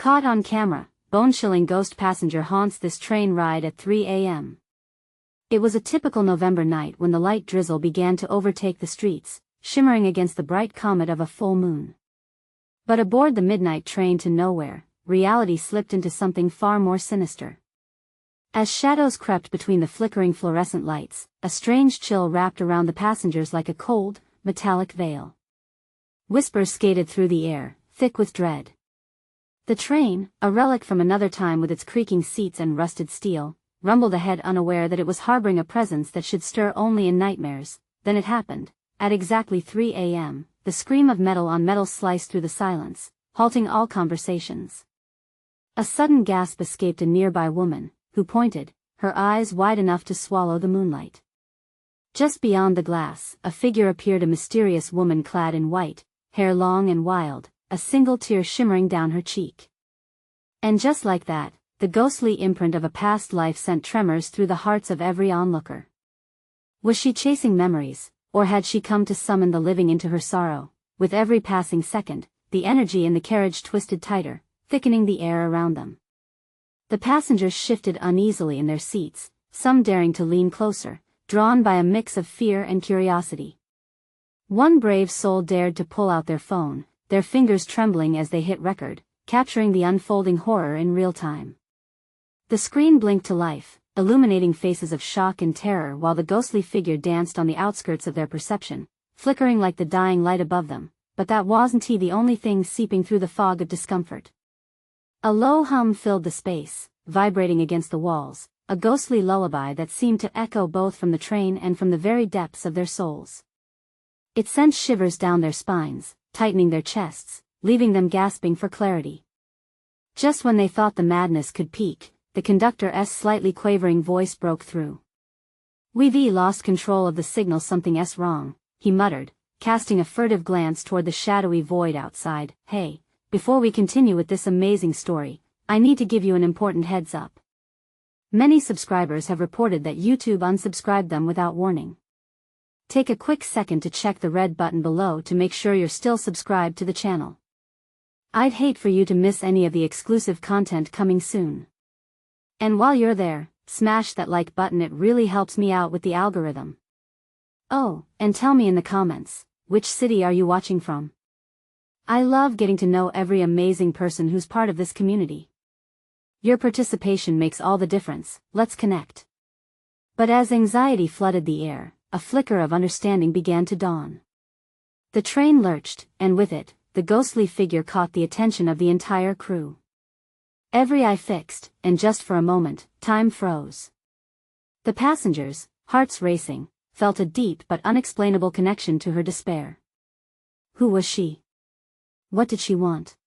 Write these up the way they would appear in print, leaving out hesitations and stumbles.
Caught on camera, bone-chilling ghost passenger haunts this train ride at 3 a.m. It was a typical November night when the light drizzle began to overtake the streets, shimmering against the bright comet of a full moon. But aboard the midnight train to nowhere, reality slipped into something far more sinister. As shadows crept between the flickering fluorescent lights, a strange chill wrapped around the passengers like a cold, metallic veil. Whispers skated through the air, thick with dread. The train, a relic from another time with its creaking seats and rusted steel, rumbled ahead unaware that it was harboring a presence that should stir only in nightmares. Then it happened. At exactly 3 a.m., the scream of metal on metal sliced through the silence, halting all conversations. A sudden gasp escaped a nearby woman, who pointed, her eyes wide enough to swallow the moonlight. Just beyond the glass, a figure appeared, a mysterious woman clad in white, hair long and wild, a single tear shimmering down her cheek. And just like that, the ghostly imprint of a past life sent tremors through the hearts of every onlooker. Was she chasing memories, or had she come to summon the living into her sorrow? With every passing second, the energy in the carriage twisted tighter, thickening the air around them. The passengers shifted uneasily in their seats, some daring to lean closer, drawn by a mix of fear and curiosity. One brave soul dared to pull out their phone, their fingers trembling as they hit record, capturing the unfolding horror in real time. The screen blinked to life, illuminating faces of shock and terror while the ghostly figure danced on the outskirts of their perception, flickering like the dying light above them, but that wasn't the only thing seeping through the fog of discomfort. A low hum filled the space, vibrating against the walls, a ghostly lullaby that seemed to echo both from the train and from the very depths of their souls. It sent shivers down their spines, tightening their chests, leaving them gasping for clarity. Just when they thought the madness could peak, the conductor's slightly quavering voice broke through. "We've lost control of the signal, something's wrong," he muttered, casting a furtive glance toward the shadowy void outside. "Hey, before we continue with this amazing story, I need to give you an important heads up. Many subscribers have reported that YouTube unsubscribed them without warning. Take a quick second to check the red button below to make sure you're still subscribed to the channel. I'd hate for you to miss any of the exclusive content coming soon. And while you're there, smash that like button, it really helps me out with the algorithm. Oh, and tell me in the comments, which city are you watching from? I love getting to know every amazing person who's part of this community. Your participation makes all the difference. Let's connect." But as anxiety flooded the air, a flicker of understanding began to dawn. The train lurched, and with it, the ghostly figure caught the attention of the entire crew. Every eye fixed, and just for a moment, time froze. The passengers, hearts racing, felt a deep but unexplainable connection to her despair. Who was she? What did she want?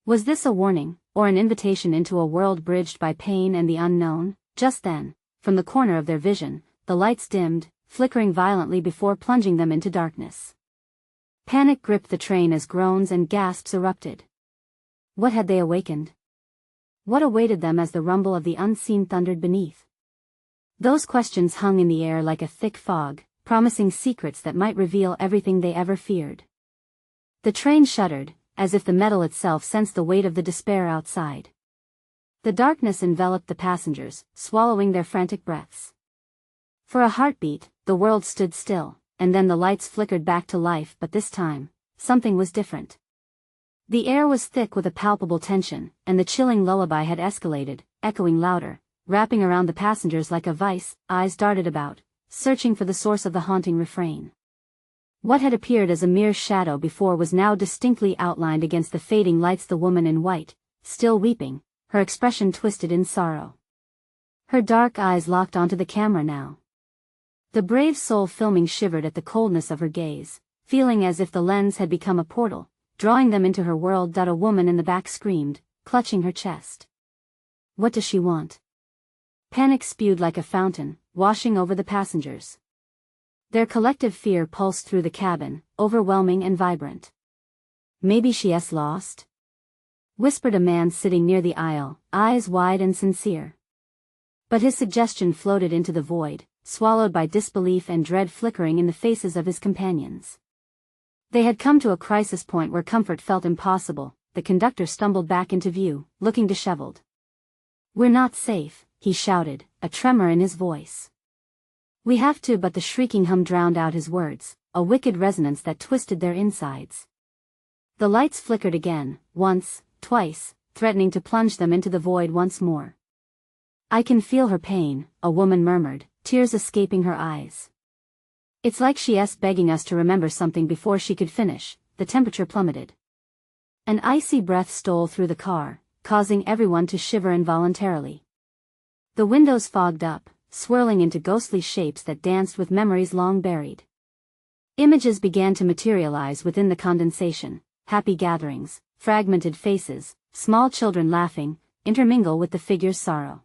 Was this a warning, or an invitation into a world bridged by pain and the unknown? Just then, from the corner of their vision, the lights dimmed, flickering violently before plunging them into darkness. Panic gripped the train as groans and gasps erupted. What had they awakened? What awaited them as the rumble of the unseen thundered beneath? Those questions hung in the air like a thick fog, promising secrets that might reveal everything they ever feared. The train shuddered, as if the metal itself sensed the weight of the despair outside. The darkness enveloped the passengers, swallowing their frantic breaths. For a heartbeat, the world stood still, and then the lights flickered back to life, but this time, something was different. The air was thick with a palpable tension, and the chilling lullaby had escalated, echoing louder, wrapping around the passengers like a vice. Eyes darted about, searching for the source of the haunting refrain. What had appeared as a mere shadow before was now distinctly outlined against the fading lights. The woman in white, still weeping, her expression twisted in sorrow. Her dark eyes locked onto the camera now. The brave soul filming shivered at the coldness of her gaze, feeling as if the lens had become a portal, drawing them into her world. A woman in the back screamed, clutching her chest. What does she want? Panic spewed like a fountain, washing over the passengers. Their collective fear pulsed through the cabin, overwhelming and vibrant. "Maybe she's lost?" whispered a man sitting near the aisle, eyes wide and sincere. But his suggestion floated into the void, swallowed by disbelief and dread flickering in the faces of his companions. They had come to a crisis point where comfort felt impossible, the conductor stumbled back into view, looking disheveled. "We're not safe," he shouted, a tremor in his voice. "We have to," but the shrieking hum drowned out his words, a wicked resonance that twisted their insides. The lights flickered again, once, twice, threatening to plunge them into the void once more. "I can feel her pain," a woman murmured, tears escaping her eyes. "It's like she's begging us to remember something." Before she could finish, the temperature plummeted. An icy breath stole through the car, causing everyone to shiver involuntarily. The windows fogged up, swirling into ghostly shapes that danced with memories long buried. Images began to materialize within the condensation: happy gatherings, fragmented faces, small children laughing, intermingle with the figure's sorrow.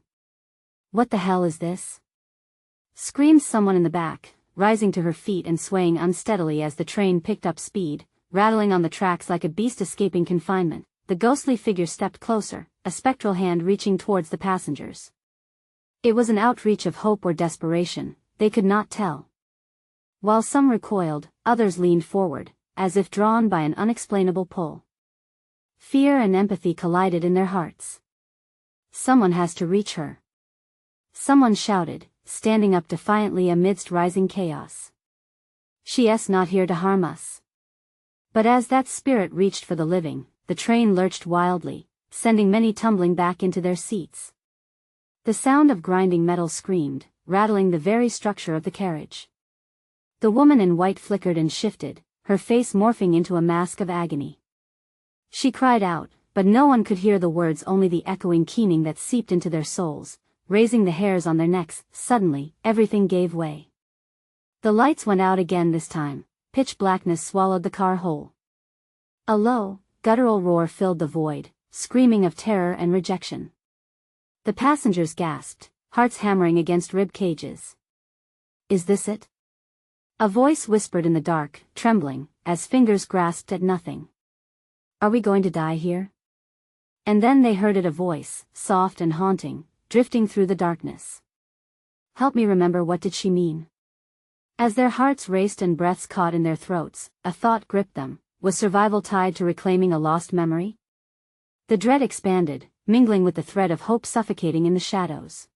"What the hell is this?" screamed someone in the back, rising to her feet and swaying unsteadily as the train picked up speed, rattling on the tracks like a beast escaping confinement. The ghostly figure stepped closer, a spectral hand reaching towards the passengers. It was an outreach of hope or desperation, they could not tell. While some recoiled, others leaned forward, as if drawn by an unexplainable pull. Fear and empathy collided in their hearts. "Someone has to reach her," someone shouted, standing up defiantly amidst rising chaos. "She's not here to harm us." But as that spirit reached for the living, the train lurched wildly, sending many tumbling back into their seats. The sound of grinding metal screamed, rattling the very structure of the carriage. The woman in white flickered and shifted, her face morphing into a mask of agony. She cried out, but no one could hear the words, only the echoing keening that seeped into their souls, raising the hairs on their necks. Suddenly, everything gave way. The lights went out again this time, pitch blackness swallowed the car whole. A low, guttural roar filled the void, screaming of terror and rejection. The passengers gasped, hearts hammering against rib cages. "Is this it?" a voice whispered in the dark, trembling, as fingers grasped at nothing. "Are we going to die here?" And then they heard it, a voice, soft and haunting, drifting through the darkness. "Help me remember, what did she mean?" As their hearts raced and breaths caught in their throats, a thought gripped them: was survival tied to reclaiming a lost memory? The dread expanded, mingling with the thread of hope suffocating in the shadows.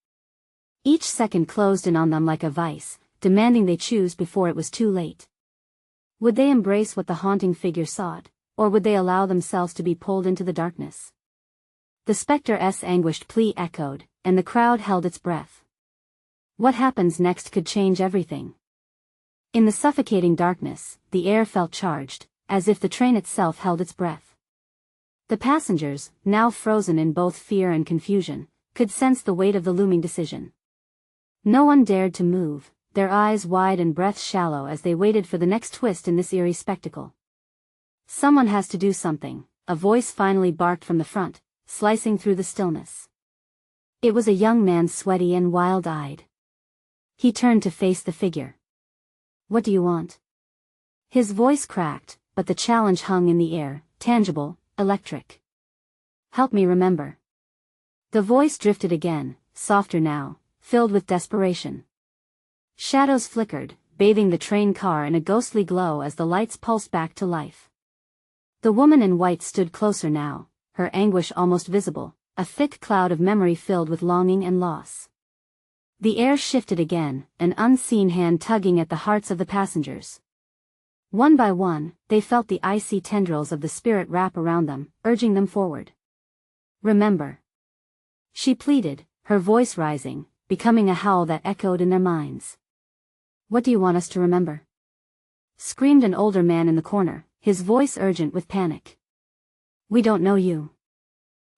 Each second closed in on them like a vice, demanding they choose before it was too late. Would they embrace what the haunting figure sought, or would they allow themselves to be pulled into the darkness? The spectre's anguished plea echoed, and the crowd held its breath. What happens next could change everything. In the suffocating darkness, the air felt charged, as if the train itself held its breath. The passengers, now frozen in both fear and confusion, could sense the weight of the looming decision. No one dared to move, their eyes wide and breaths shallow as they waited for the next twist in this eerie spectacle. "Someone has to do something," a voice finally barked from the front, slicing through the stillness. It was a young man, sweaty and wild-eyed. He turned to face the figure. "What do you want?" His voice cracked, but the challenge hung in the air, tangible, electric. "Help me remember." The voice drifted again, softer now, filled with desperation. Shadows flickered, bathing the train car in a ghostly glow as the lights pulsed back to life. The woman in white stood closer now, her anguish almost visible, a thick cloud of memory filled with longing and loss. The air shifted again, an unseen hand tugging at the hearts of the passengers. One by one, they felt the icy tendrils of the spirit wrap around them, urging them forward. "Remember," she pleaded, her voice rising, becoming a howl that echoed in their minds. "What do you want us to remember?" screamed an older man in the corner, his voice urgent with panic. "We don't know you."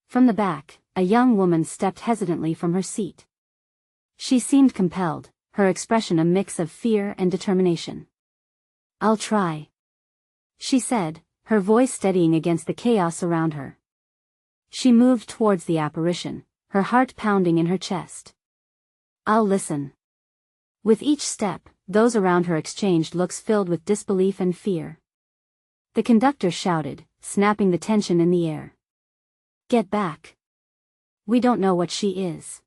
From the back, a young woman stepped hesitantly from her seat. She seemed compelled, her expression a mix of fear and determination. "I'll try," she said, her voice steadying against the chaos around her. She moved towards the apparition, her heart pounding in her chest. "I'll listen." With each step, those around her exchanged looks filled with disbelief and fear. The conductor shouted, snapping the tension in the air. "Get back. We don't know what she is."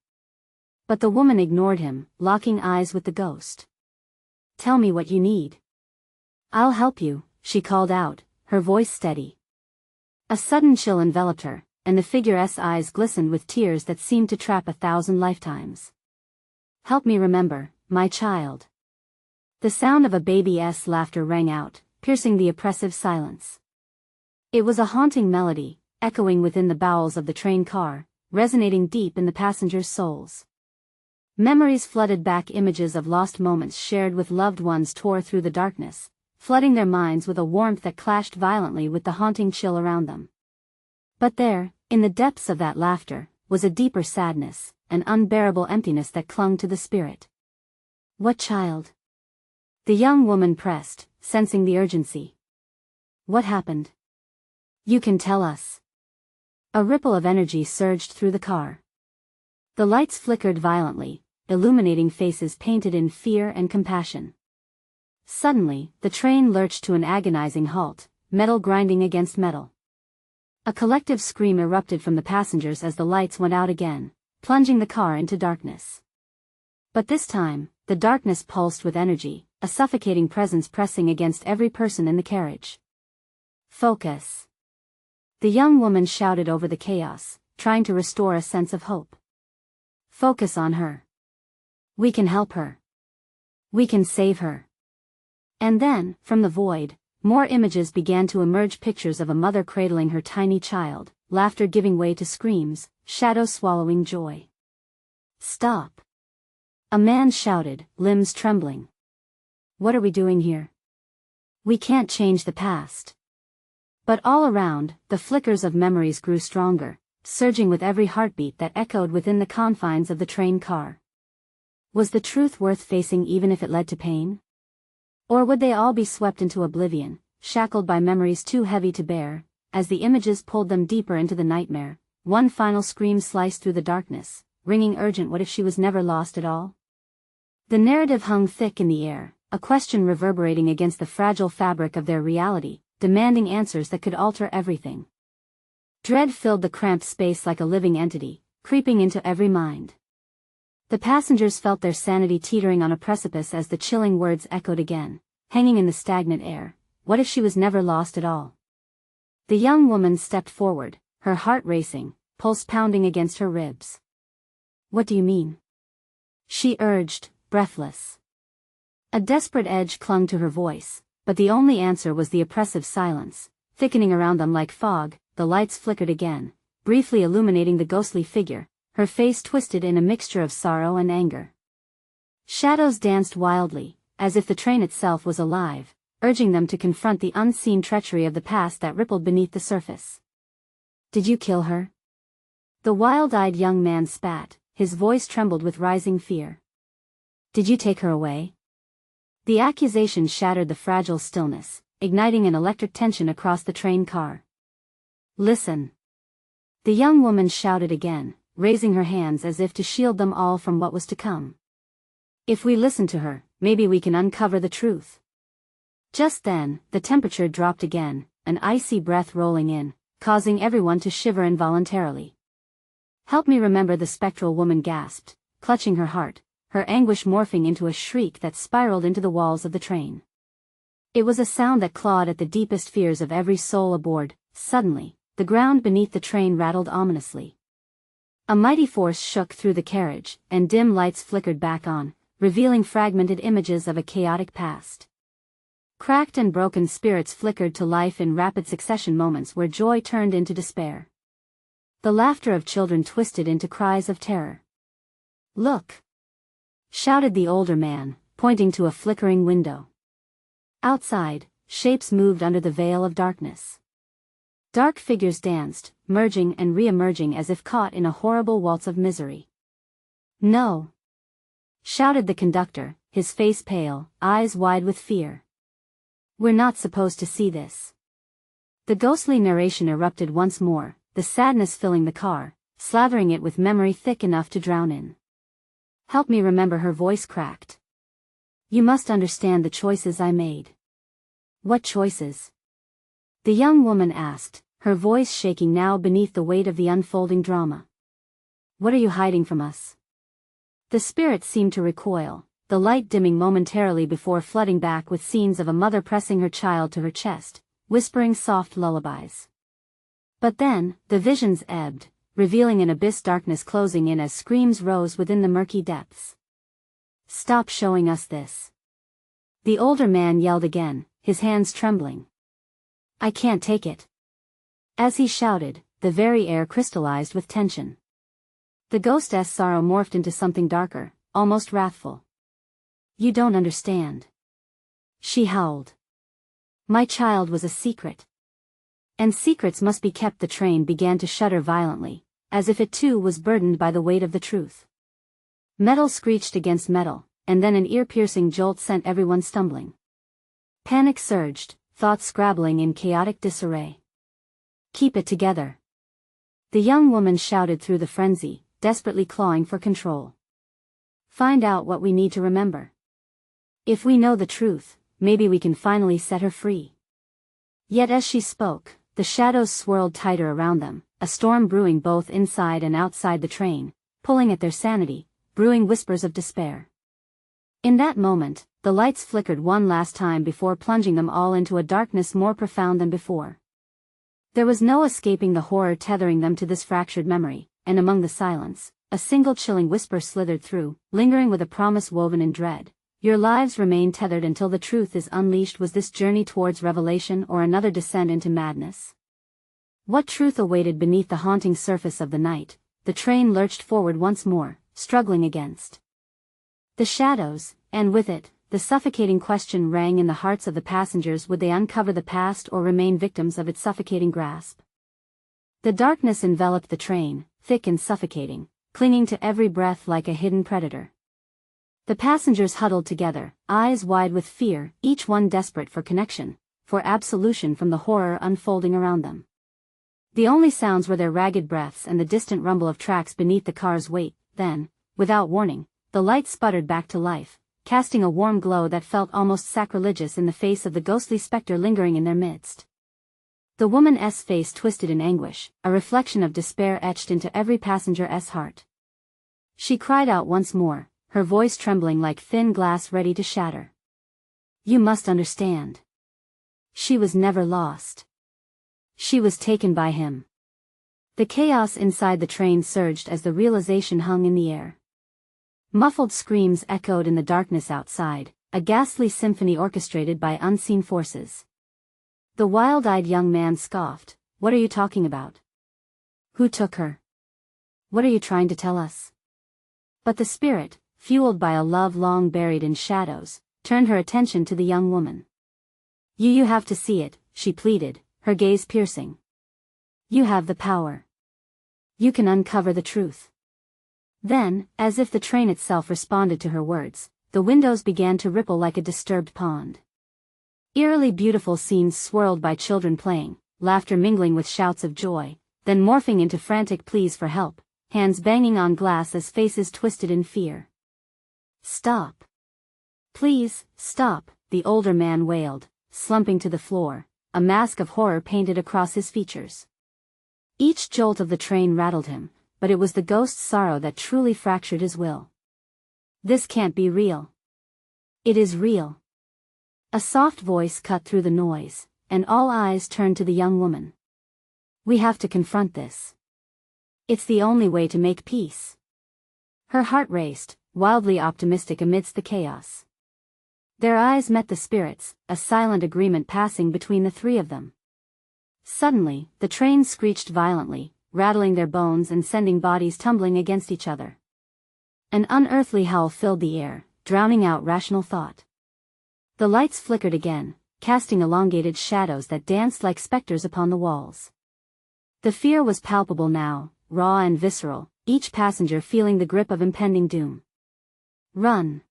But the woman ignored him, locking eyes with the ghost. "Tell me what you need." "I'll help you," she called out, her voice steady. A sudden chill enveloped her, and the figure's eyes glistened with tears that seemed to trap 1,000 lifetimes. "Help me remember, my child." The sound of a baby's laughter rang out, piercing the oppressive silence. It was a haunting melody, echoing within the bowels of the train car, resonating deep in the passengers' souls. Memories flooded back, images of lost moments shared with loved ones tore through the darkness, flooding their minds with a warmth that clashed violently with the haunting chill around them. But there, in the depths of that laughter, was a deeper sadness, an unbearable emptiness that clung to the spirit. "What child?" The young woman pressed, sensing the urgency. "What happened? You can tell us." A ripple of energy surged through the car. The lights flickered violently, illuminating faces painted in fear and compassion. Suddenly, the train lurched to an agonizing halt, metal grinding against metal. A collective scream erupted from the passengers as the lights went out again, plunging the car into darkness. But this time, the darkness pulsed with energy, a suffocating presence pressing against every person in the carriage. "Focus!" The young woman shouted over the chaos, trying to restore a sense of hope. "Focus on her. We can help her. We can save her." And then, from the void, more images began to emerge, pictures of a mother cradling her tiny child, laughter giving way to screams, shadows swallowing joy. "Stop!" A man shouted, limbs trembling. "What are we doing here? We can't change the past." But all around, the flickers of memories grew stronger, surging with every heartbeat that echoed within the confines of the train car. Was the truth worth facing even if it led to pain? Or would they all be swept into oblivion, shackled by memories too heavy to bear? As the images pulled them deeper into the nightmare, one final scream sliced through the darkness, ringing urgent. What if she was never lost at all? The narrative hung thick in the air, a question reverberating against the fragile fabric of their reality, demanding answers that could alter everything. Dread filled the cramped space like a living entity, creeping into every mind. The passengers felt their sanity teetering on a precipice as the chilling words echoed again, hanging in the stagnant air. What if she was never lost at all? The young woman stepped forward, her heart racing, pulse pounding against her ribs. "What do you mean?" she urged, breathless. A desperate edge clung to her voice, but the only answer was the oppressive silence, thickening around them like fog. The lights flickered again, briefly illuminating the ghostly figure, her face twisted in a mixture of sorrow and anger. Shadows danced wildly, as if the train itself was alive, urging them to confront the unseen treachery of the past that rippled beneath the surface. "Did you kill her?" The wild-eyed young man spat, his voice trembled with rising fear. "Did you take her away?" The accusation shattered the fragile stillness, igniting an electric tension across the train car. "Listen!" The young woman shouted again, raising her hands as if to shield them all from what was to come. "If we listen to her, maybe we can uncover the truth." Just then, the temperature dropped again, an icy breath rolling in, causing everyone to shiver involuntarily. "Help me remember," the spectral woman gasped, clutching her heart, her anguish morphing into a shriek that spiraled into the walls of the train. It was a sound that clawed at the deepest fears of every soul aboard. Suddenly, the ground beneath the train rattled ominously. A mighty force shook through the carriage, and dim lights flickered back on, revealing fragmented images of a chaotic past. Cracked and broken spirits flickered to life in rapid succession, moments where joy turned into despair. The laughter of children twisted into cries of terror. "Look!" shouted the older man, pointing to a flickering window. Outside, shapes moved under the veil of darkness. Dark figures danced, merging and re-emerging as if caught in a horrible waltz of misery. "No!" shouted the conductor, his face pale, eyes wide with fear. "We're not supposed to see this." The ghostly narration erupted once more, the sadness filling the car, slathering it with memory thick enough to drown in. "Help me remember," her voice cracked. "You must understand the choices I made." "What choices?" the young woman asked, her voice shaking now beneath the weight of the unfolding drama. "What are you hiding from us?" The spirit seemed to recoil, the light dimming momentarily before flooding back with scenes of a mother pressing her child to her chest, whispering soft lullabies. But then, the visions ebbed, revealing an abyss darkness closing in as screams rose within the murky depths. "Stop showing us this!" the older man yelled again, his hands trembling. "I can't take it." As he shouted, the very air crystallized with tension. The ghost's sorrow morphed into something darker, almost wrathful. "You don't understand," she howled. "My child was a secret. And secrets must be kept." The train began to shudder violently, as if it too was burdened by the weight of the truth. Metal screeched against metal, and then an ear-piercing jolt sent everyone stumbling. Panic surged, thoughts scrabbling in chaotic disarray. "Keep it together," the young woman shouted through the frenzy, desperately clawing for control. "Find out what we need to remember. If we know the truth, maybe we can finally set her free." Yet as she spoke, the shadows swirled tighter around them, a storm brewing both inside and outside the train, pulling at their sanity, brewing whispers of despair. In that moment, the lights flickered one last time before plunging them all into a darkness more profound than before. There was no escaping the horror tethering them to this fractured memory, and among the silence, a single chilling whisper slithered through, lingering with a promise woven in dread. "Your lives remain tethered until the truth is unleashed." Was this journey towards revelation or another descent into madness? What truth awaited beneath the haunting surface of the night? The train lurched forward once more, struggling against the shadows, and with it, the suffocating question rang in the hearts of the passengers: would they uncover the past or remain victims of its suffocating grasp? The darkness enveloped the train, thick and suffocating, clinging to every breath like a hidden predator. The passengers huddled together, eyes wide with fear, each one desperate for connection, for absolution from the horror unfolding around them. The only sounds were their ragged breaths and the distant rumble of tracks beneath the car's weight. Then, without warning, the lights sputtered back to life, casting a warm glow that felt almost sacrilegious in the face of the ghostly specter lingering in their midst. The woman's face twisted in anguish, a reflection of despair etched into every passenger's heart. She cried out once more, her voice trembling like thin glass ready to shatter. "You must understand. She was never lost. She was taken by him." The chaos inside the train surged as the realization hung in the air. Muffled screams echoed in the darkness outside, a ghastly symphony orchestrated by unseen forces. The wild-eyed young man scoffed, "What are you talking about? Who took her? What are you trying to tell us?" But the spirit, fueled by a love long buried in shadows, turned her attention to the young woman. You have to see it," she pleaded, her gaze piercing. "You have the power. You can uncover the truth." Then, as if the train itself responded to her words, the windows began to ripple like a disturbed pond. Eerily beautiful scenes swirled by children playing, laughter mingling with shouts of joy, then morphing into frantic pleas for help, hands banging on glass as faces twisted in fear. "Stop. Please, stop," the older man wailed, slumping to the floor, a mask of horror painted across his features. Each jolt of the train rattled him, but it was the ghost's sorrow that truly fractured his will. "This can't be real." "It is real." A soft voice cut through the noise, and all eyes turned to the young woman. "We have to confront this. It's the only way to make peace." Her heart raced, wildly optimistic amidst the chaos. Their eyes met the spirits, a silent agreement passing between the three of them. Suddenly, the train screeched violently, rattling their bones and sending bodies tumbling against each other. An unearthly howl filled the air, drowning out rational thought. The lights flickered again, casting elongated shadows that danced like specters upon the walls. The fear was palpable now, raw and visceral, each passenger feeling the grip of impending doom. "Run!"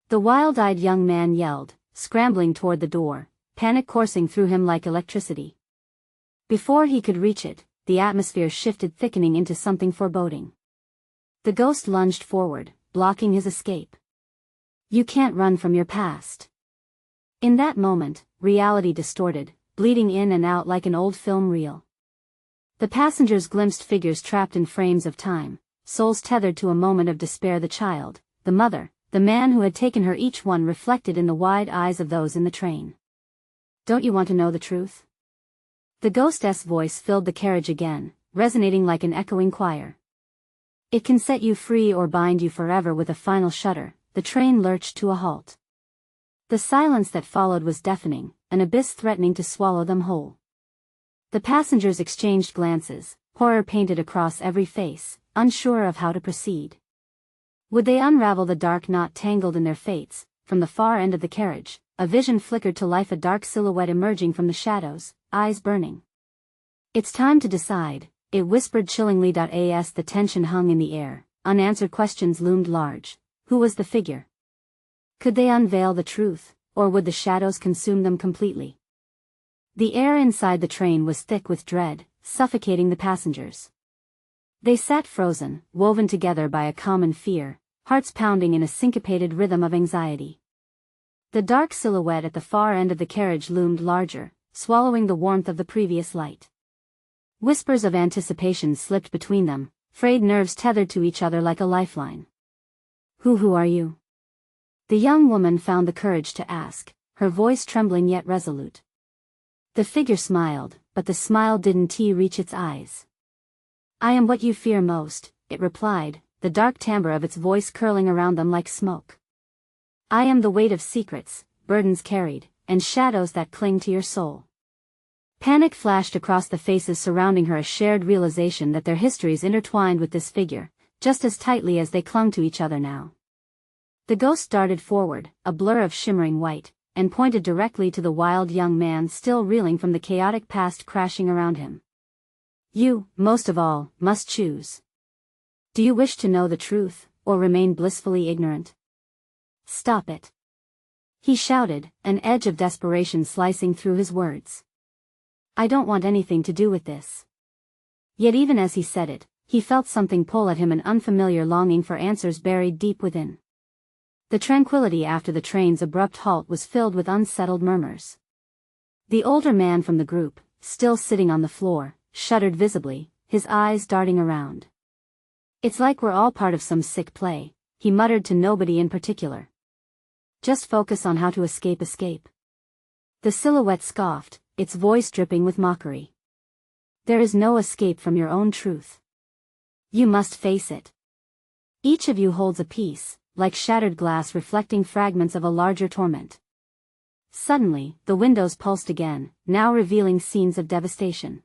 the wild-eyed young man yelled, scrambling toward the door, panic coursing through him like electricity. Before he could reach it, the atmosphere shifted, thickening into something foreboding. The ghost lunged forward, blocking his escape. "You can't run from your past." In that moment, reality distorted, bleeding in and out like an old film reel. The passengers glimpsed figures trapped in frames of time, souls tethered to a moment of despair: the child, the mother, the man who had taken her, each one reflected in the wide eyes of those in the train. "Don't you want to know the truth?" The ghost's voice filled the carriage again, resonating like an echoing choir. It can set you free or bind you forever. With a final shudder, the train lurched to a halt. The silence that followed was deafening, an abyss threatening to swallow them whole. The passengers exchanged glances, horror painted across every face, unsure of how to proceed. Would they unravel the dark knot tangled in their fates? From the far end of the carriage, a vision flickered to life, a dark silhouette emerging from the shadows, eyes burning. "It's time to decide," it whispered chillingly. As the tension hung in the air, unanswered questions loomed large. Who was the figure? Could they unveil the truth, or would the shadows consume them completely? The air inside the train was thick with dread, suffocating the passengers. They sat frozen, woven together by a common fear, hearts pounding in a syncopated rhythm of anxiety. The dark silhouette at the far end of the carriage loomed larger, swallowing the warmth of the previous light. Whispers of anticipation slipped between them, frayed nerves tethered to each other like a lifeline. Who are you?" the young woman found the courage to ask, her voice trembling yet resolute. The figure smiled, but the smile didn't reach its eyes. "I am what you fear most," it replied, the dark timbre of its voice curling around them like smoke. "I am the weight of secrets, burdens carried, and shadows that cling to your soul." Panic flashed across the faces surrounding her, a shared realization that their histories intertwined with this figure, just as tightly as they clung to each other now. The ghost darted forward, a blur of shimmering white, and pointed directly to the wild young man still reeling from the chaotic past crashing around him. "You, most of all, must choose. Do you wish to know the truth, or remain blissfully ignorant?" "Stop it!" he shouted, an edge of desperation slicing through his words. "I don't want anything to do with this." Yet even as he said it, he felt something pull at him, an unfamiliar longing for answers buried deep within. The tranquility after the train's abrupt halt was filled with unsettled murmurs. The older man from the group, still sitting on the floor, shuddered visibly, his eyes darting around. "It's like we're all part of some sick play," he muttered to nobody in particular. "Just focus on how to escape." The silhouette scoffed, its voice dripping with mockery. "There is no escape from your own truth. You must face it. Each of you holds a piece, like shattered glass reflecting fragments of a larger torment." Suddenly, the windows pulsed again, now revealing scenes of devastation.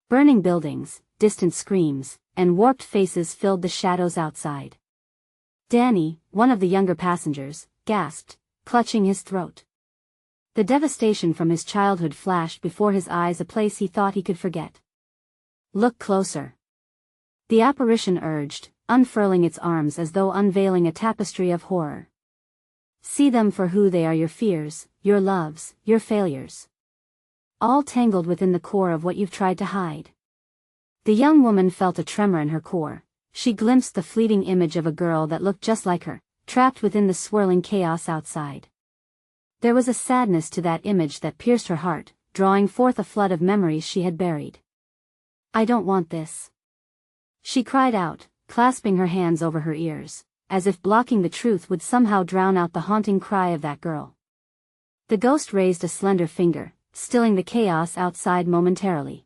Burning buildings, distant screams, and warped faces filled the shadows outside. Danny, one of the younger passengers, gasped, clutching his throat. The devastation from his childhood flashed before his eyes, a place he thought he could forget. "Look closer," the apparition urged, unfurling its arms as though unveiling a tapestry of horror. "See them for who they are, your fears, your loves, your failures. All tangled within the core of what you've tried to hide." The young woman felt a tremor in her core. She glimpsed the fleeting image of a girl that looked just like her, trapped within the swirling chaos outside. There was a sadness to that image that pierced her heart, drawing forth a flood of memories she had buried. "I don't want this," she cried out, clasping her hands over her ears, as if blocking the truth would somehow drown out the haunting cry of that girl. The ghost raised a slender finger, stilling the chaos outside momentarily.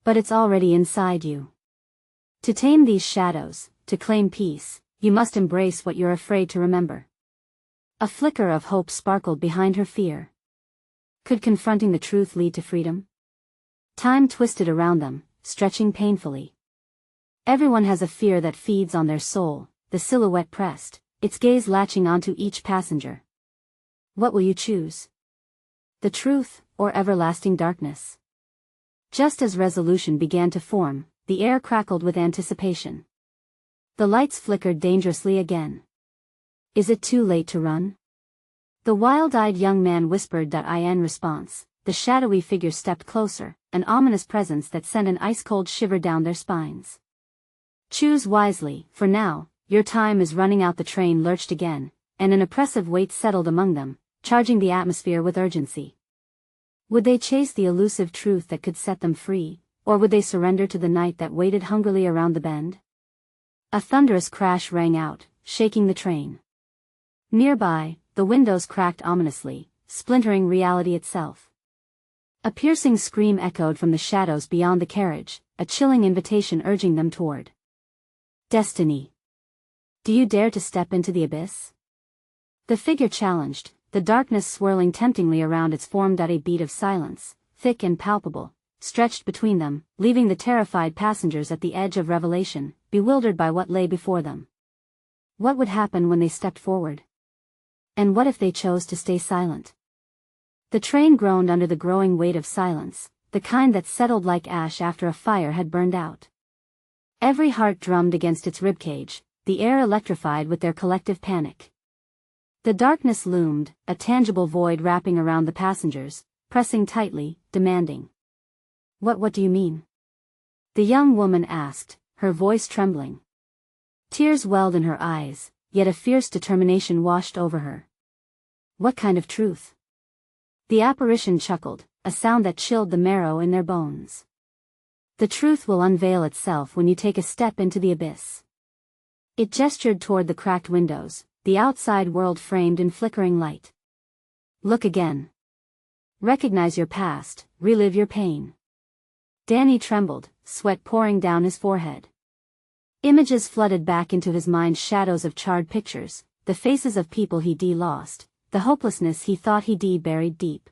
"But it's already inside you. To tame these shadows, to claim peace, you must embrace what you're afraid to remember." A flicker of hope sparkled behind her fear. Could confronting the truth lead to freedom? Time twisted around them, stretching painfully. "Everyone has a fear that feeds on their soul," the silhouette pressed, its gaze latching onto each passenger. "What will you choose? The truth, or everlasting darkness?" Just as resolution began to form, the air crackled with anticipation. The lights flickered dangerously again. "Is it too late to run?" the wild-eyed young man whispered. In response, the shadowy figure stepped closer, an ominous presence that sent an ice-cold shiver down their spines. "Choose wisely, for now, your time is running out." The train lurched again, and an oppressive weight settled among them, charging the atmosphere with urgency. Would they chase the elusive truth that could set them free, or would they surrender to the night that waited hungrily around the bend? A thunderous crash rang out, shaking the train. Nearby, the windows cracked ominously, splintering reality itself. A piercing scream echoed from the shadows beyond the carriage, a chilling invitation urging them toward destiny. Do you dare to step into the abyss? The figure challenged, the darkness swirling temptingly around its form. A beat of silence, thick and palpable, stretched between them, leaving the terrified passengers at the edge of revelation, bewildered by what lay before them. What would happen when they stepped forward? And what if they chose to stay silent? The train groaned under the growing weight of silence, the kind that settled like ash after a fire had burned out. Every heart drummed against its ribcage, the air electrified with their collective panic. The darkness loomed, a tangible void wrapping around the passengers, pressing tightly, demanding. What do you mean? The young woman asked, her voice trembling. Tears welled in her eyes, yet a fierce determination washed over her. What kind of truth? The apparition chuckled, a sound that chilled the marrow in their bones. The truth will unveil itself when you take a step into the abyss. It gestured toward the cracked windows, the outside world framed in flickering light. Look again. Recognize your past, relive your pain. Danny trembled, sweat pouring down his forehead. Images flooded back into his mind, shadows of charred pictures, the faces of people he'd lost, the hopelessness he thought he'd buried deep.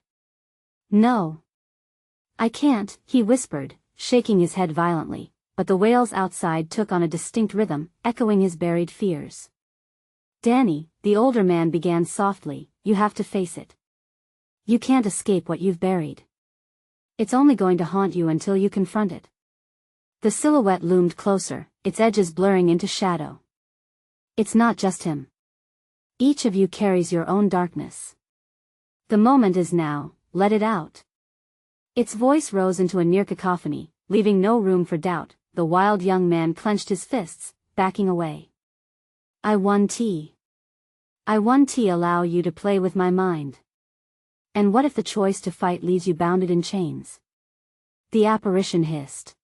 No. I can't, he whispered, shaking his head violently, but the wails outside took on a distinct rhythm, echoing his buried fears. Danny, the older man began softly, you have to face it. You can't escape what you've buried. It's only going to haunt you until you confront it. The silhouette loomed closer, its edges blurring into shadow. It's not just him. Each of you carries your own darkness. The moment is now, let it out. Its voice rose into a near cacophony, leaving no room for doubt. The wild young man clenched his fists, backing away. I won T. Allow you to play with my mind. And what if the choice to fight leaves you bounded in chains? The apparition hissed.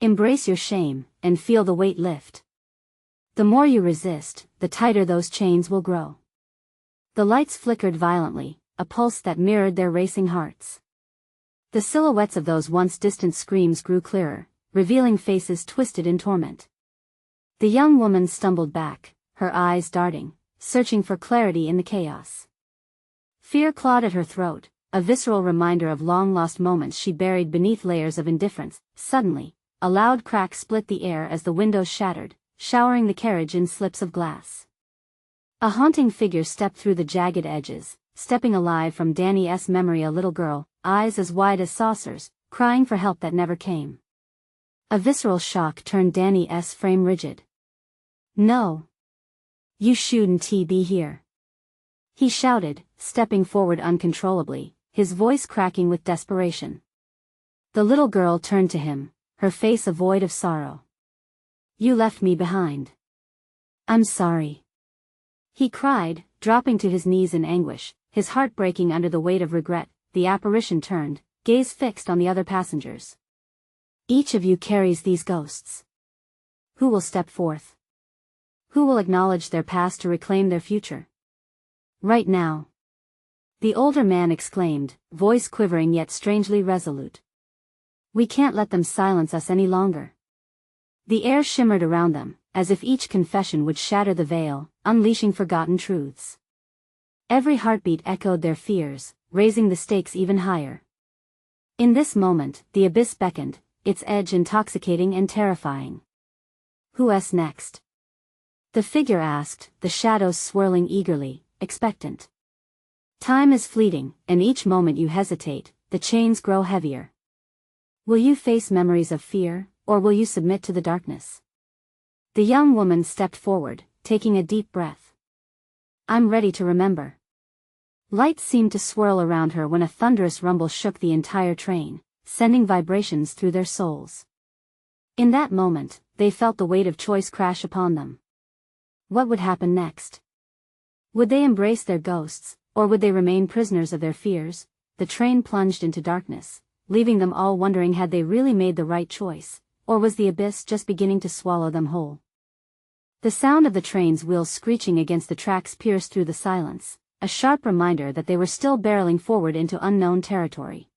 Embrace your shame, and feel the weight lift. The more you resist, the tighter those chains will grow. The lights flickered violently, a pulse that mirrored their racing hearts. The silhouettes of those once distant screams grew clearer, revealing faces twisted in torment. The young woman stumbled back, her eyes darting, searching for clarity in the chaos. Fear clawed at her throat, a visceral reminder of long-lost moments she buried beneath layers of indifference. Suddenly, a loud crack split the air as the windows shattered, showering the carriage in slips of glass. A haunting figure stepped through the jagged edges, stepping alive from Danny's memory, a little girl, eyes as wide as saucers, crying for help that never came. A visceral shock turned Danny's frame rigid. No. You shouldn't be here. He shouted, stepping forward uncontrollably, his voice cracking with desperation. The little girl turned to him, her face a void of sorrow. You left me behind. I'm sorry. He cried, dropping to his knees in anguish, his heart breaking under the weight of regret. The apparition turned, gaze fixed on the other passengers. Each of you carries these ghosts. Who will step forth? Who will acknowledge their past to reclaim their future? Right now. The older man exclaimed, voice quivering yet strangely resolute. We can't let them silence us any longer. The air shimmered around them, as if each confession would shatter the veil, unleashing forgotten truths. Every heartbeat echoed their fears, raising the stakes even higher. In this moment, the abyss beckoned, its edge intoxicating and terrifying. Who's next? The figure asked, the shadows swirling eagerly, expectant. Time is fleeting, and each moment you hesitate, the chains grow heavier. Will you face memories of fear, or will you submit to the darkness? The young woman stepped forward, taking a deep breath. I'm ready to remember. Lights seemed to swirl around her when a thunderous rumble shook the entire train, sending vibrations through their souls. In that moment, they felt the weight of choice crash upon them. What would happen next? Would they embrace their ghosts, or would they remain prisoners of their fears? The train plunged into darkness, leaving them all wondering, had they really made the right choice, or was the abyss just beginning to swallow them whole? The sound of the train's wheels screeching against the tracks pierced through the silence, a sharp reminder that they were still barreling forward into unknown territory.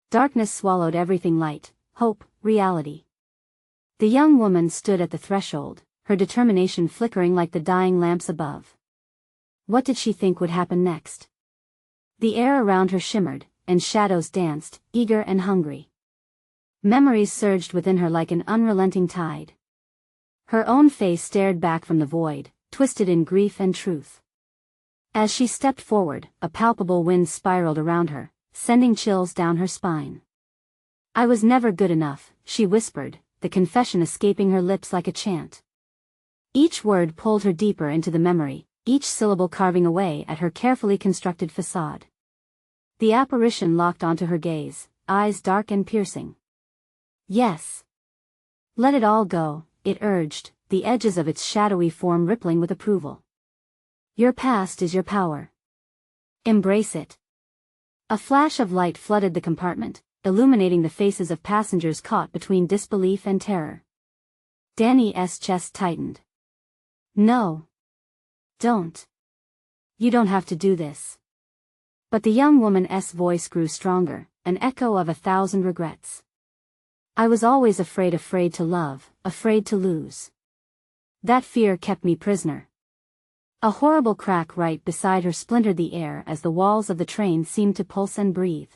Darkness swallowed everything: light, hope, reality. The young woman stood at the threshold, her determination flickering like the dying lamps above. What did she think would happen next? The air around her shimmered, and shadows danced, eager and hungry. Memories surged within her like an unrelenting tide. Her own face stared back from the void, twisted in grief and truth. As she stepped forward, a palpable wind spiraled around her, sending chills down her spine. "I was never good enough," she whispered, the confession escaping her lips like a chant. Each word pulled her deeper into the memory, each syllable carving away at her carefully constructed facade. The apparition locked onto her gaze, eyes dark and piercing. "Yes. Let it all go," it urged, the edges of its shadowy form rippling with approval. "Your past is your power. Embrace it." A flash of light flooded the compartment, illuminating the faces of passengers caught between disbelief and terror. Danny's chest tightened. "No. Don't. You don't have to do this." But the young woman's voice grew stronger, an echo of 1,000 regrets. "I was always afraid to love, afraid to lose. That fear kept me prisoner." A horrible crack right beside her splintered the air as the walls of the train seemed to pulse and breathe.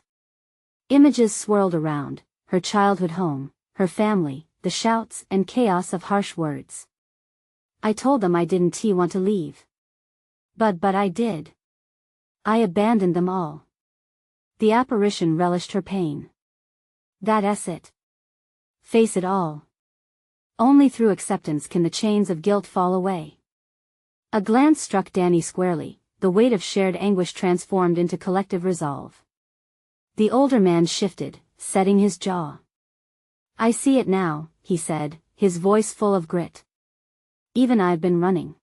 Images swirled around, her childhood home, her family, the shouts and chaos of harsh words. "I told them I didn't want to leave. But I did. I abandoned them all." The apparition relished her pain. "That's it. Face it all. Only through acceptance can the chains of guilt fall away." A glance struck Danny squarely, the weight of shared anguish transformed into collective resolve. The older man shifted, setting his jaw. "I see it now," he said, his voice full of grit. "Even I've been running.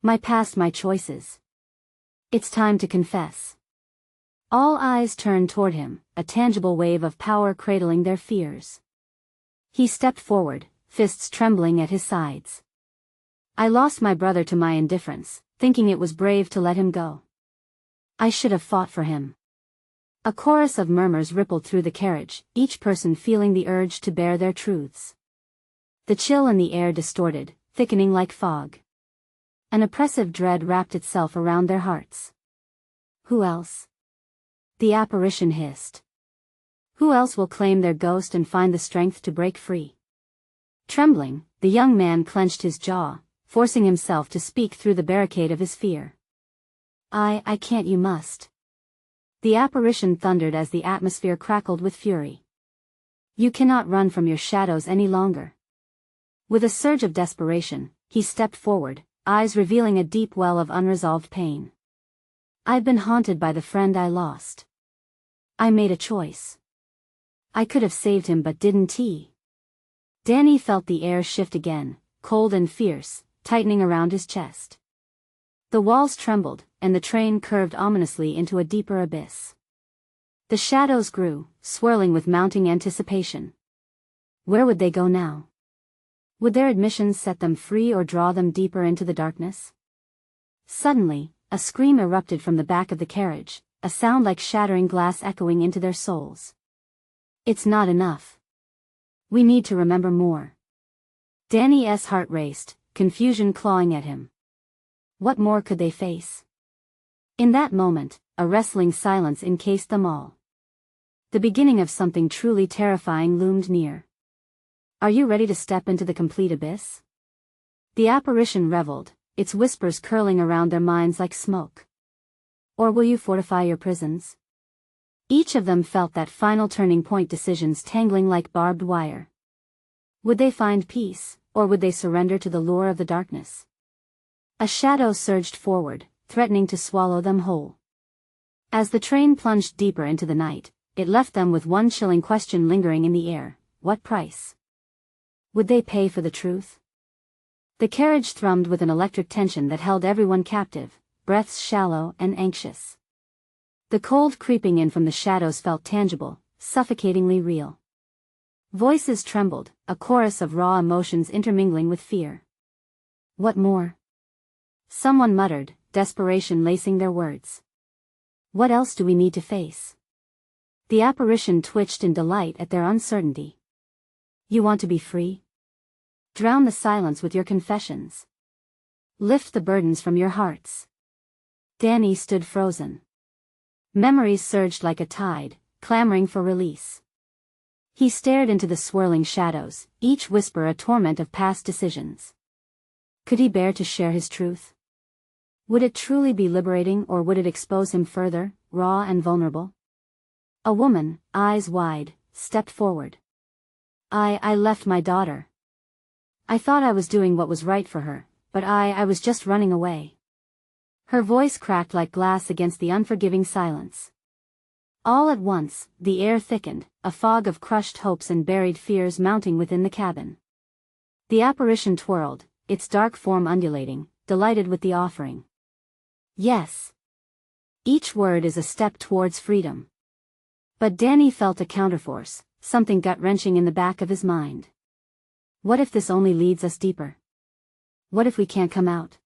My past, my choices. It's time to confess." All eyes turned toward him, a tangible wave of power cradling their fears. He stepped forward, fists trembling at his sides. "I lost my brother to my indifference, thinking it was brave to let him go. I should have fought for him." A chorus of murmurs rippled through the carriage, each person feeling the urge to bare their truths. The chill in the air distorted, thickening like fog. An oppressive dread wrapped itself around their hearts. "Who else?" the apparition hissed. "Who else will claim their ghost and find the strength to break free?" Trembling, the young man clenched his jaw, forcing himself to speak through the barricade of his fear. I can't. You must." The apparition thundered as the atmosphere crackled with fury. "You cannot run from your shadows any longer." With a surge of desperation, he stepped forward, eyes revealing a deep well of unresolved pain. "I've been haunted by the friend I lost. I made a choice. I could have saved him but didn't." Danny felt the air shift again, cold and fierce, tightening around his chest. The walls trembled, and the train curved ominously into a deeper abyss. The shadows grew, swirling with mounting anticipation. Where would they go now? Would their admissions set them free or draw them deeper into the darkness? Suddenly, a scream erupted from the back of the carriage, a sound like shattering glass echoing into their souls. "It's not enough. We need to remember more." Danny's heart raced, confusion clawing at him. What more could they face? In that moment, a wrestling silence encased them all. The beginning of something truly terrifying loomed near. "Are you ready to step into the complete abyss?" The apparition reveled, its whispers curling around their minds like smoke. "Or will you fortify your prisons?" Each of them felt that final turning point, decisions tangling like barbed wire. Would they find peace, or would they surrender to the lure of the darkness? A shadow surged forward, threatening to swallow them whole. As the train plunged deeper into the night, it left them with one chilling question lingering in the air: what price? Would they pay for the truth? The carriage thrummed with an electric tension that held everyone captive, breaths shallow and anxious. The cold creeping in from the shadows felt tangible, suffocatingly real. Voices trembled, a chorus of raw emotions intermingling with fear. "What more?" someone muttered, desperation lacing their words. "What else do we need to face?" The apparition twitched in delight at their uncertainty. You want to be free? Drown the silence with your confessions. Lift the burdens from your hearts. Danny stood frozen. Memories surged like a tide, clamoring for release. He stared into the swirling shadows, each whisper a torment of past decisions. Could he bear to share his truth? Would it truly be liberating, or would it expose him further, raw and vulnerable? A woman, eyes wide, stepped forward. I left my daughter. I thought I was doing what was right for her, but I was just running away. Her voice cracked like glass against the unforgiving silence. All at once, the air thickened, a fog of crushed hopes and buried fears mounting within the cabin. The apparition twirled, its dark form undulating, delighted with the offering. Yes. Each word is a step towards freedom. But Danny felt a counterforce, something gut-wrenching in the back of his mind. What if this only leads us deeper? What if we can't come out?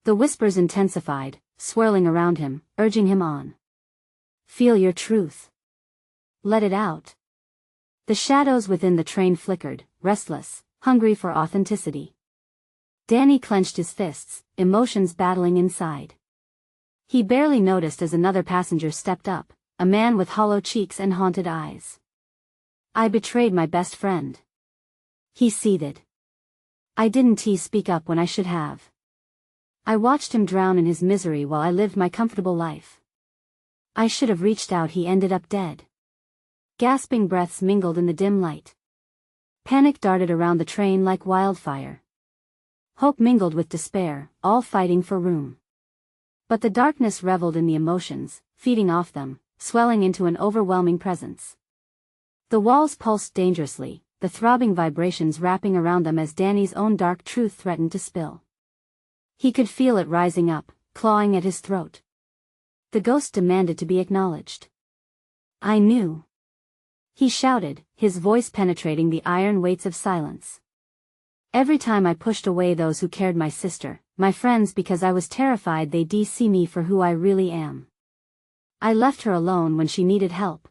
The whispers intensified, swirling around him, urging him on. Feel your truth. Let it out. The shadows within the train flickered, restless, hungry for authenticity. Danny clenched his fists, emotions battling inside. He barely noticed as another passenger stepped up, a man with hollow cheeks and haunted eyes. I betrayed my best friend. He seethed. I didn't speak up when I should have. I watched him drown in his misery while I lived my comfortable life. I should have reached out. He ended up dead. Gasping breaths mingled in the dim light. Panic darted around the train like wildfire. Hope mingled with despair, all fighting for room. But the darkness reveled in the emotions, feeding off them, swelling into an overwhelming presence. The walls pulsed dangerously, the throbbing vibrations wrapping around them as Danny's own dark truth threatened to spill. He could feel it rising up, clawing at his throat. The ghost demanded to be acknowledged. I knew. He shouted, his voice penetrating the iron weights of silence. Every time I pushed away those who cared, my sister, my friends, because I was terrified they'd see me for who I really am. I left her alone when she needed help.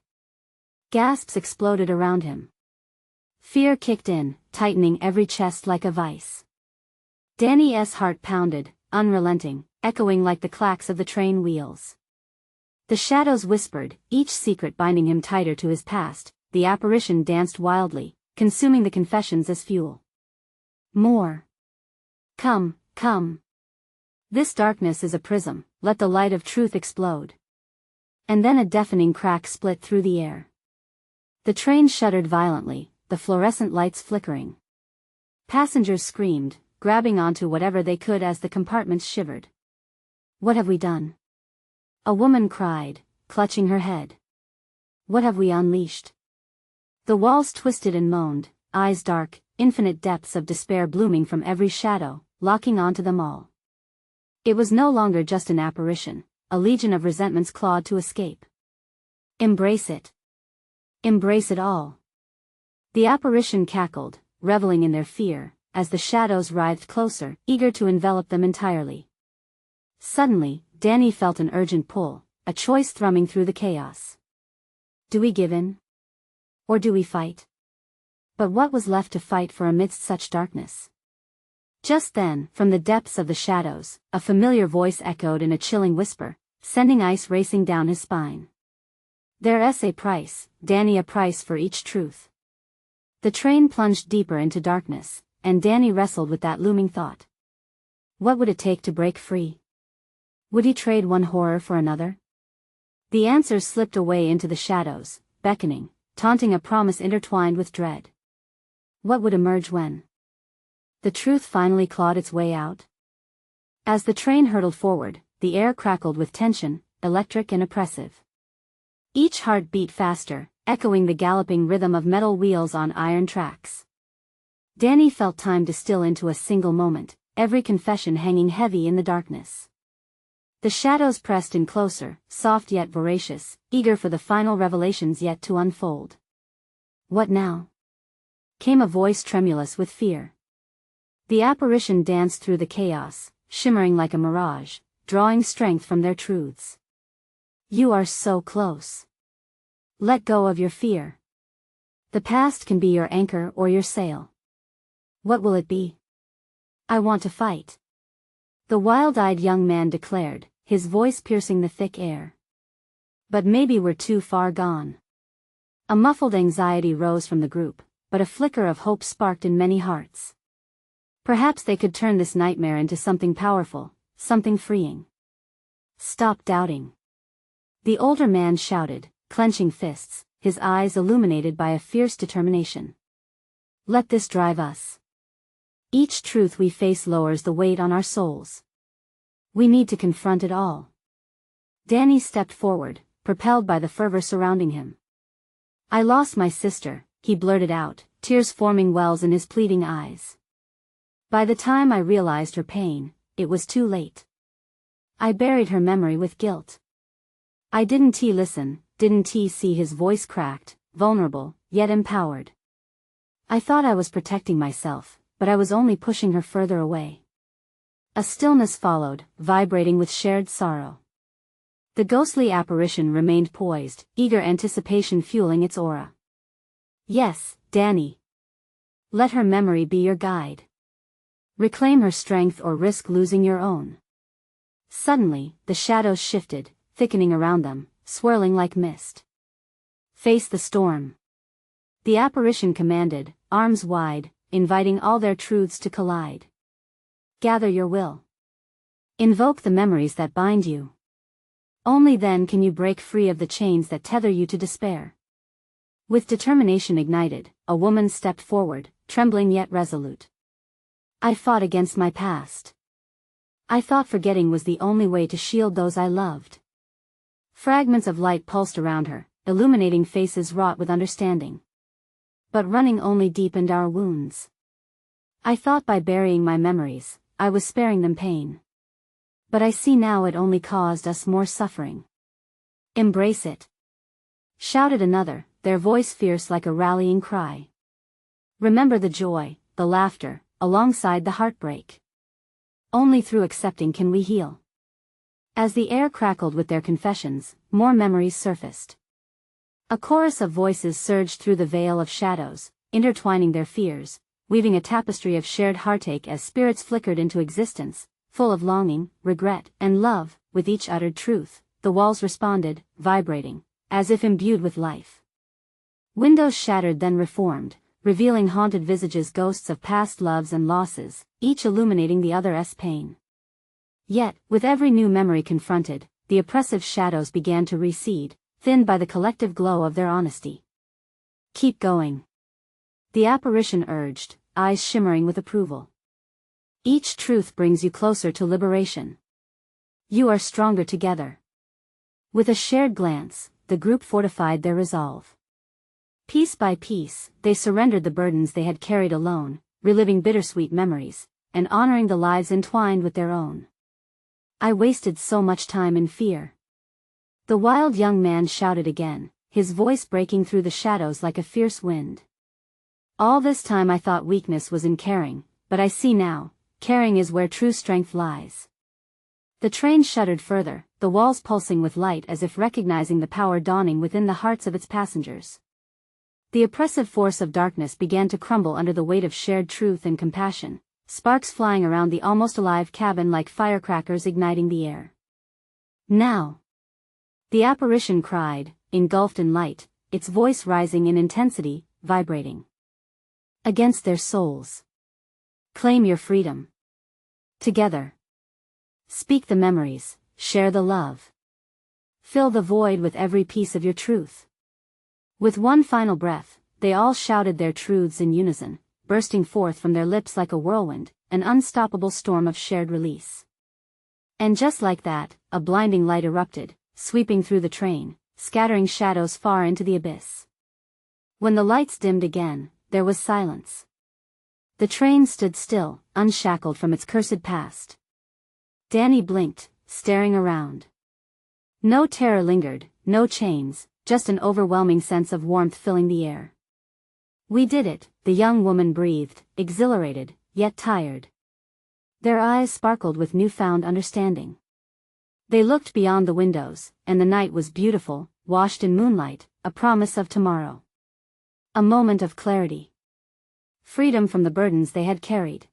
Gasps exploded around him. Fear kicked in, tightening every chest like a vice. Danny's heart pounded, unrelenting, echoing like the clacks of the train wheels. The shadows whispered, each secret binding him tighter to his past. The apparition danced wildly, consuming the confessions as fuel. More. Come, come. This darkness is a prism, let the light of truth explode. And then a deafening crack split through the air. The train shuddered violently, the fluorescent lights flickering. Passengers screamed, grabbing onto whatever they could as the compartments shivered. What have we done? A woman cried, clutching her head. What have we unleashed? The walls twisted and moaned, eyes dark, infinite depths of despair blooming from every shadow, locking onto them all. It was no longer just an apparition, a legion of resentments clawed to escape. Embrace it. Embrace it all. The apparition cackled, reveling in their fear, as the shadows writhed closer, eager to envelop them entirely. Suddenly, Danny felt an urgent pull, a choice thrumming through the chaos. Do we give in? Or do we fight? But what was left to fight for amidst such darkness? Just then, from the depths of the shadows, a familiar voice echoed in a chilling whisper, sending ice racing down his spine. There's a price, Danny, a price for each truth. The train plunged deeper into darkness, and Danny wrestled with that looming thought. What would it take to break free? Would he trade one horror for another? The answers slipped away into the shadows, beckoning, taunting, a promise intertwined with dread. What would emerge when the truth finally clawed its way out? As the train hurtled forward, the air crackled with tension, electric and oppressive. Each heart beat faster, echoing the galloping rhythm of metal wheels on iron tracks. Danny felt time distill into a single moment, every confession hanging heavy in the darkness. The shadows pressed in closer, soft yet voracious, eager for the final revelations yet to unfold. What now? Came a voice tremulous with fear. The apparition danced through the chaos, shimmering like a mirage, drawing strength from their truths. You are so close. Let go of your fear. The past can be your anchor or your sail. What will it be? I want to fight. The wild-eyed young man declared, his voice piercing the thick air. But maybe we're too far gone. A muffled anxiety rose from the group, but a flicker of hope sparked in many hearts. Perhaps they could turn this nightmare into something powerful, something freeing. Stop doubting. The older man shouted, clenching fists, his eyes illuminated by a fierce determination. Let this drive us. Each truth we face lowers the weight on our souls. We need to confront it all. Danny stepped forward, propelled by the fervor surrounding him. I lost my sister, he blurted out, tears forming wells in his pleading eyes. By the time I realized her pain, it was too late. I buried her memory with guilt. I didn't listen, didn't see. His voice cracked, vulnerable, yet empowered. I thought I was protecting myself, but I was only pushing her further away. A stillness followed, vibrating with shared sorrow. The ghostly apparition remained poised, eager anticipation fueling its aura. Yes, Danny. Let her memory be your guide. Reclaim her strength or risk losing your own. Suddenly, the shadows shifted, thickening around them, swirling like mist. Face the storm. The apparition commanded, arms wide, inviting all their truths to collide. Gather your will. Invoke the memories that bind you. Only then can you break free of the chains that tether you to despair. With determination ignited, a woman stepped forward, trembling yet resolute. I fought against my past. I thought forgetting was the only way to shield those I loved. Fragments of light pulsed around her, illuminating faces wrought with understanding. But running only deepened our wounds. I thought by burying my memories, I was sparing them pain. But I see now it only caused us more suffering. Embrace it. Shouted another, their voice fierce like a rallying cry. Remember the joy, the laughter, alongside the heartbreak. Only through accepting can we heal. As the air crackled with their confessions, more memories surfaced. A chorus of voices surged through the veil of shadows, intertwining their fears, weaving a tapestry of shared heartache as spirits flickered into existence, full of longing, regret, and love. With each uttered truth, the walls responded, vibrating, as if imbued with life. Windows shattered then reformed, revealing haunted visages, ghosts of past loves and losses, each illuminating the other's pain. Yet, with every new memory confronted, the oppressive shadows began to recede, thinned by the collective glow of their honesty. Keep going. The apparition urged, eyes shimmering with approval. Each truth brings you closer to liberation. You are stronger together. With a shared glance, the group fortified their resolve. Piece by piece, they surrendered the burdens they had carried alone, reliving bittersweet memories, and honoring the lives entwined with their own. I wasted so much time in fear. The wild young man shouted again, his voice breaking through the shadows like a fierce wind. All this time I thought weakness was in caring, but I see now, caring is where true strength lies. The train shuddered further, the walls pulsing with light as if recognizing the power dawning within the hearts of its passengers. The oppressive force of darkness began to crumble under the weight of shared truth and compassion, sparks flying around the almost alive cabin like firecrackers igniting the air. Now! The apparition cried, engulfed in light, its voice rising in intensity, vibrating. Against their souls. Claim your freedom. Together. Speak the memories, share the love. Fill the void with every piece of your truth. With one final breath, they all shouted their truths in unison, bursting forth from their lips like a whirlwind, an unstoppable storm of shared release. And just like that, a blinding light erupted, sweeping through the train, scattering shadows far into the abyss. When the lights dimmed again, there was silence. The train stood still, unshackled from its cursed past. Danny blinked, staring around. No terror lingered, no chains, just an overwhelming sense of warmth filling the air. We did it, the young woman breathed, exhilarated, yet tired. Their eyes sparkled with newfound understanding. They looked beyond the windows, and the night was beautiful, washed in moonlight, a promise of tomorrow. A moment of clarity. Freedom from the burdens they had carried.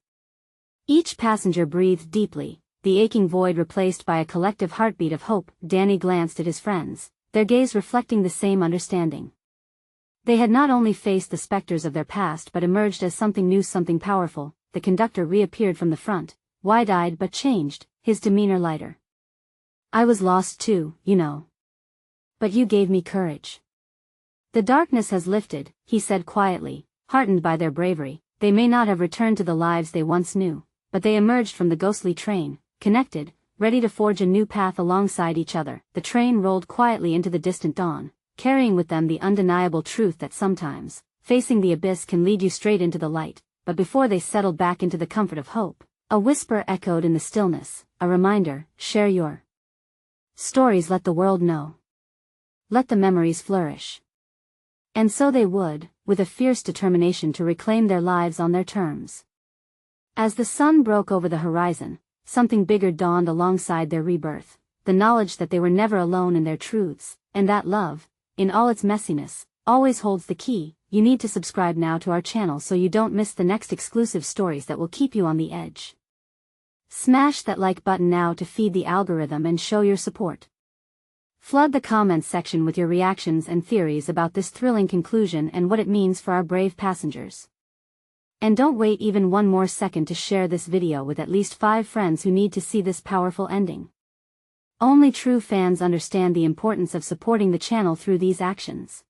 Each passenger breathed deeply, the aching void replaced by a collective heartbeat of hope. Danny glanced at his friends, their gaze reflecting the same understanding. They had not only faced the specters of their past but emerged as something new, something powerful. The conductor reappeared from the front, wide-eyed but changed, his demeanor lighter. I was lost too, you know. But you gave me courage. The darkness has lifted, he said quietly, heartened by their bravery. They may not have returned to the lives they once knew, but they emerged from the ghostly train, connected, ready to forge a new path alongside each other. The train rolled quietly into the distant dawn, carrying with them the undeniable truth that sometimes, facing the abyss can lead you straight into the light. But before they settled back into the comfort of hope, a whisper echoed in the stillness, a reminder: share your stories, let the world know. Let the memories flourish. And so they would, with a fierce determination to reclaim their lives on their terms. As the sun broke over the horizon, something bigger dawned alongside their rebirth, the knowledge that they were never alone in their truths, and that love, in all its messiness, always holds the key. You need to subscribe now to our channel so you don't miss the next exclusive stories that will keep you on the edge. Smash that like button now to feed the algorithm and show your support. Flood the comments section with your reactions and theories about this thrilling conclusion and what it means for our brave passengers. And don't wait even one more second to share this video with at least 5 friends who need to see this powerful ending. Only true fans understand the importance of supporting the channel through these actions.